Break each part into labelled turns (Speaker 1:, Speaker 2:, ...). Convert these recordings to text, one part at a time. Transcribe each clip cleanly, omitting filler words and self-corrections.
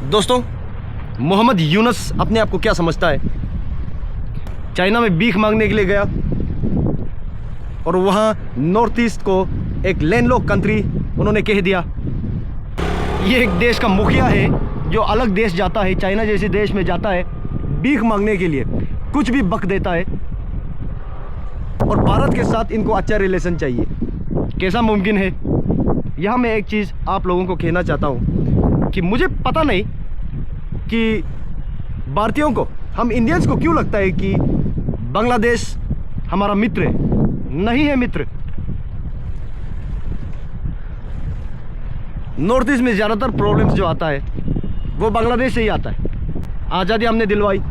Speaker 1: दोस्तों, मोहम्मद यूनुस अपने आप को क्या समझता है? चाइना में भीख मांगने के लिए गया और वहाँ नॉर्थ ईस्ट को एक लैंडलॉक कंट्री उन्होंने कह दिया। ये एक देश का मुखिया है जो अलग देश जाता है, चाइना जैसे देश में जाता है भीख मांगने के लिए, कुछ भी बक देता है। और भारत के साथ इनको अच्छा रिलेशन चाहिए। कैसा मुमकिन है? यहाँ मैं एक चीज़ आप लोगों को कहना चाहता हूँ कि मुझे पता नहीं कि भारतीयों को, हम इंडियंस को क्यों लगता है कि बांग्लादेश हमारा मित्र है। नहीं है मित्र। नॉर्थ ईस्ट में ज़्यादातर प्रॉब्लम्स जो आता है वो बांग्लादेश से ही आता है। आज़ादी हमने दिलवाई,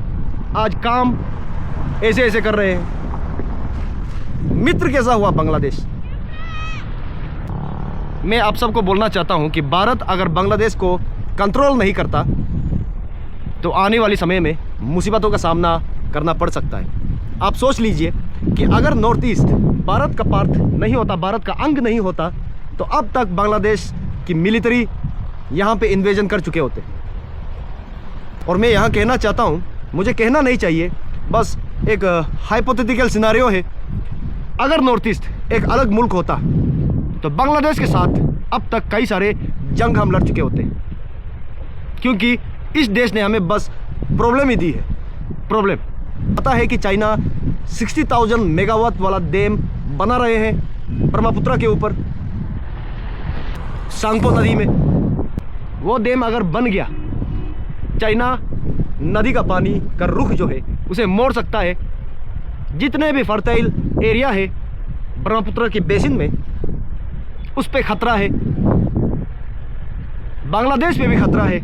Speaker 1: आज काम ऐसे ऐसे कर रहे हैं। मित्र कैसा हुआ बांग्लादेश? मैं आप सबको बोलना चाहता हूं कि भारत अगर बांग्लादेश को कंट्रोल नहीं करता तो आने वाले समय में मुसीबतों का सामना करना पड़ सकता है। आप सोच लीजिए कि अगर नॉर्थ ईस्ट भारत का पार्ट नहीं होता, भारत का अंग नहीं होता, तो अब तक बांग्लादेश की मिलिट्री यहाँ पे इन्वेजन कर चुके होते। और मैं यहाँ कहना चाहता हूँ, मुझे कहना नहीं चाहिए, बस एक हाइपोथेटिकल सिनारियो है। अगर नॉर्थ ईस्ट एक अलग मुल्क होता तो बांग्लादेश के साथ अब तक कई सारे जंग हम लड़ चुके होते, क्योंकि इस देश ने हमें बस प्रॉब्लम ही दी है। प्रॉब्लम पता है कि चाइना 60,000 मेगावाट वाला डैम बना रहे हैं ब्रह्मपुत्र के ऊपर, सांगपो नदी में। वो डैम अगर बन गया, चाइना नदी का पानी का रुख जो है उसे मोड़ सकता है। जितने भी फर्टाइल एरिया है ब्रह्मपुत्र के बेसिन में, उस पे खतरा है। बांग्लादेश में भी खतरा है।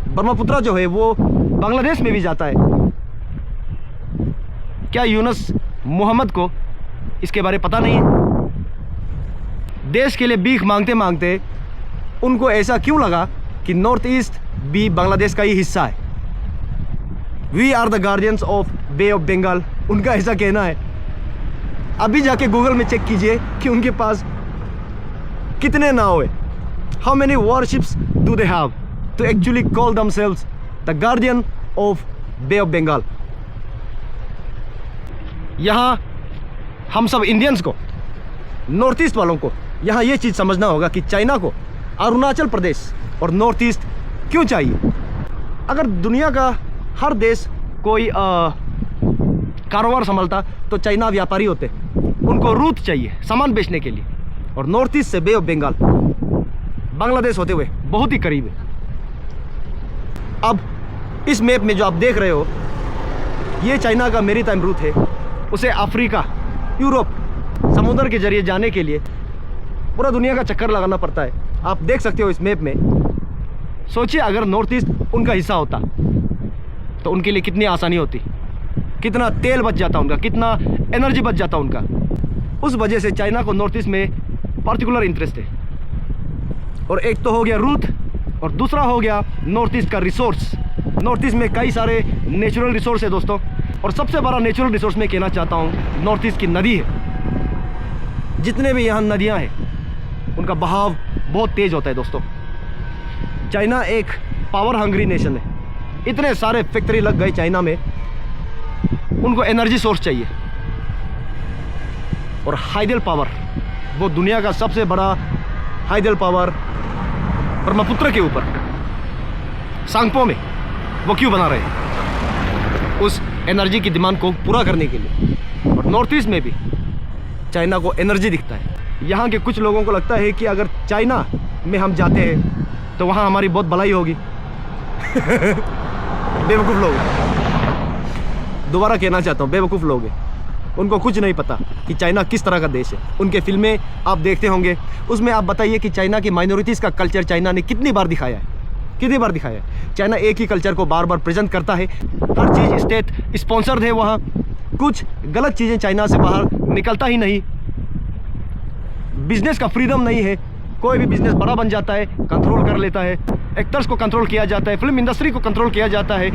Speaker 1: ब्रह्मपुत्र जो है वो बांग्लादेश में भी जाता है। क्या यूनुस मोहम्मद को इसके बारे पता नहीं है? देश के लिए भीख मांगते मांगते उनको ऐसा क्यों लगा कि नॉर्थ ईस्ट भी बांग्लादेश का ही हिस्सा है? We are the guardians of Bay of Bengal, उनका ऐसा कहना है। अभी जाके गूगल में चेक कीजिए कि उनके पास कितने नाव है। How many warships do they have to actually call themselves the guardian of Bay of Bengal. यहाँ हम सब इंडियंस को, नॉर्थ ईस्ट वालों को यहाँ ये चीज़ समझना होगा कि चाइना को अरुणाचल प्रदेश और नॉर्थ ईस्ट क्यों चाहिए। अगर दुनिया का हर देश कोई कारोबार संभालता तो चाइना व्यापारी होते, उनको रूट चाहिए सामान बेचने के लिए। और नॉर्थ ईस्ट से बे ऑफ बंगाल बांग्लादेश होते हुए बहुत ही करीब है। अब इस मैप में जो आप देख रहे हो, ये चाइना का मैरीटाइम रूट है। उसे अफ्रीका, यूरोप समुद्र के जरिए जाने के लिए पूरा दुनिया का चक्कर लगाना पड़ता है। आप देख सकते हो इस मैप में। सोचिए अगर नॉर्थ ईस्ट उनका हिस्सा होता तो उनके लिए कितनी आसानी होती, कितना तेल बच जाता उनका, कितना एनर्जी बच जाता उनका। उस वजह से चाइना को नॉर्थ ईस्ट में पर्टिकुलर इंटरेस्ट है। और एक तो हो गया रूट, और दूसरा हो गया नॉर्थ ईस्ट का रिसोर्स। नॉर्थ ईस्ट में कई सारे नेचुरल रिसोर्स है दोस्तों, और सबसे बड़ा नेचुरल रिसोर्स मैं कहना चाहता हूँ नॉर्थ ईस्ट की नदी है। जितने भी यहाँ नदियाँ हैं उनका बहाव बहुत तेज़ होता है दोस्तों। चाइना एक पावर हंग्री नेशन है। इतने सारे फैक्ट्री लग गए चाइना में, उनको एनर्जी सोर्स चाहिए। और हाइडल पावर, वो दुनिया का सबसे बड़ा हाइडल पावर ब्रह्मपुत्र के ऊपर सांगपो में, वो क्यों बना रहे हैं? उस एनर्जी की डिमांड को पूरा करने के लिए। और नॉर्थ ईस्ट में भी चाइना को एनर्जी दिखता है। यहाँ के कुछ लोगों को लगता है कि अगर चाइना में हम जाते हैं तो वहाँ हमारी बहुत भलाई होगी। बेवकूफ़ लोग, दोबारा कहना चाहता हूँ, बेवकूफ़ लोग हैं। उनको कुछ नहीं पता कि चाइना किस तरह का देश है। उनके फिल्में आप देखते होंगे, उसमें आप बताइए कि चाइना की माइनॉरिटीज़ का कल्चर चाइना ने कितनी बार दिखाया है, कितनी बार दिखाया है। चाइना एक ही कल्चर को बार बार प्रेजेंट करता है। हर चीज़ स्टेट स्पॉन्सर्ड है वहाँ। कुछ गलत चीज़ें चाइना से बाहर निकलता ही नहीं। बिजनेस का फ्रीडम नहीं है। कोई भी बिजनेस बड़ा बन जाता है, कंट्रोल कर लेता है। एक्टर्स को कंट्रोल किया जाता है, फिल्म इंडस्ट्री को कंट्रोल किया जाता है।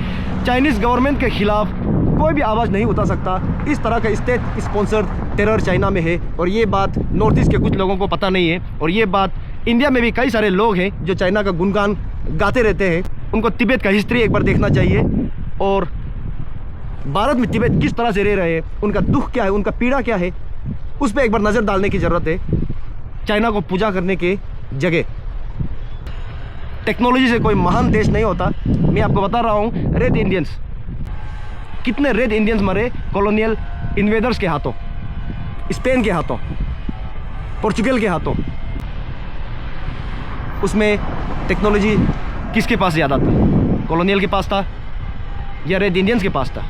Speaker 1: चाइनीज़ गवर्नमेंट के खिलाफ कोई भी आवाज़ नहीं उठा सकता। इस तरह का स्टेट स्पॉन्सर्ड टेरर चाइना में है। और ये बात नॉर्थ ईस्ट के कुछ लोगों को पता नहीं है। और ये बात इंडिया में भी कई सारे लोग हैं जो चाइना का गुणगान गाते रहते हैं। उनको तिब्बत का हिस्ट्री एक बार देखना चाहिए, और भारत में तिब्बत किस तरह से रह रहे हैं, उनका दुख क्या है, उनका पीड़ा क्या है, उस पर एक बार नज़र डालने की ज़रूरत है। चाइना को पूजा करने के जगह टेक्नोलॉजी से कोई महान देश नहीं होता। मैं आपको बता रहा हूँ, रेड इंडियंस, कितने रेड इंडियंस मरे कॉलोनियल इन्वेडर्स के हाथों, स्पेन के हाथों, पोर्चुगल के हाथों। उसमें टेक्नोलॉजी किसके पास ज़्यादा था, कॉलोनियल के पास था या रेड इंडियंस के पास था?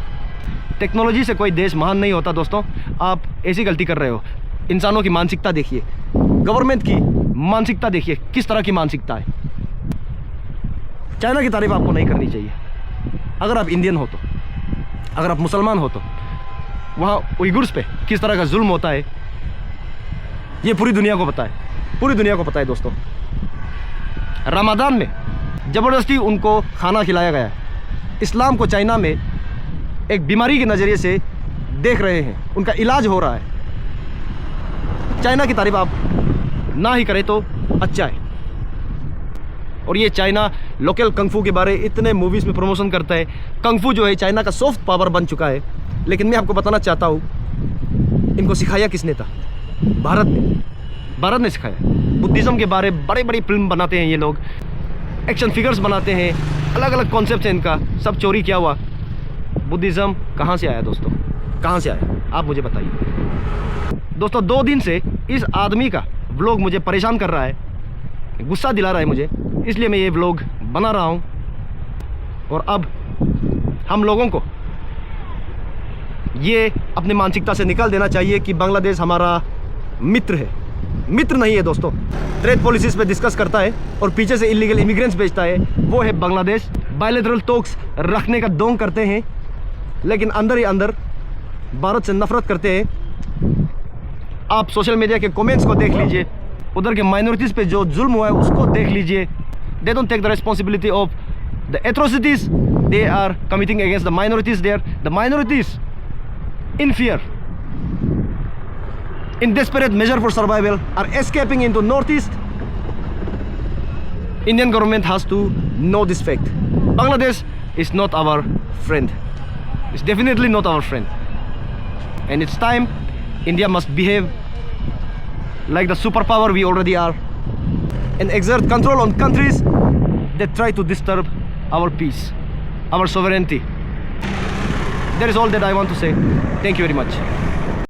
Speaker 1: टेक्नोलॉजी से कोई देश महान नहीं होता दोस्तों। आप ऐसी गलती कर रहे हो। इंसानों की मानसिकता देखिए, गवर्नमेंट की मानसिकता देखिए, किस तरह की मानसिकता है। चाइना की तारीफ आपको नहीं करनी चाहिए। अगर आप इंडियन हो तो, अगर आप मुसलमान हो तो, वहाँ उइगुर्स पे किस तरह का जुल्म होता है ये पूरी दुनिया को पता है, पूरी दुनिया को पता है दोस्तों। रमज़ान में ज़बरदस्ती उनको खाना खिलाया गया है। इस्लाम को चाइना में एक बीमारी के नज़रिए से देख रहे हैं, उनका इलाज हो रहा है। चाइना की तारीफ आप ना ही करें तो अच्छा है। और ये चाइना लोकल कंगफू के बारे इतने मूवीज़ में प्रमोशन करता है। कंगफू जो है चाइना का सॉफ्ट पावर बन चुका है। लेकिन मैं आपको बताना चाहता हूँ, इनको सिखाया किसने था? भारत ने, भारत ने सिखाया। बुद्धिज़्म के बारे बड़ी बड़ी फिल्म बनाते हैं ये लोग, एक्शन फिगर्स बनाते हैं, अलग अलग कॉन्सेप्ट है इनका। सब चोरी किया हुआ। बुद्धिज़्म कहाँ से आया दोस्तों, कहाँ से आया आप मुझे बताइए दोस्तों। 2 दिन से इस आदमी का व्लॉग मुझे परेशान कर रहा है, गुस्सा दिला रहा है मुझे, इसलिए मैं ये व्लॉग बना रहा हूँ। और अब हम लोगों को ये अपनी मानसिकता से निकाल देना चाहिए कि बांग्लादेश हमारा मित्र है। मित्र नहीं है दोस्तों। ट्रेड पॉलिसीज़ पे डिस्कस करता है और पीछे से इलीगल इमिग्रेंट्स भेजता है, वो है बांग्लादेश। बायलैटरल टॉक्स रखने का डोंग करते हैं, लेकिन अंदर ही अंदर भारत से नफरत करते हैं। आप सोशल मीडिया के कमेंट्स को देख लीजिए, उधर के माइनॉरिटीज़ पे जो जुल्म हुआ है उसको देख लीजिए। They don't take the responsibility of the atrocities they are committing against the minorities there. The minorities in fear, in desperate measure for survival, are escaping into northeast. Indian government has to know this fact. Bangladesh is not our friend. It's definitely not our friend. And it's time India must behave like the superpower we already are and exert control on countries that try to disturb our peace, our sovereignty. That is all that I want to say. Thank you very much.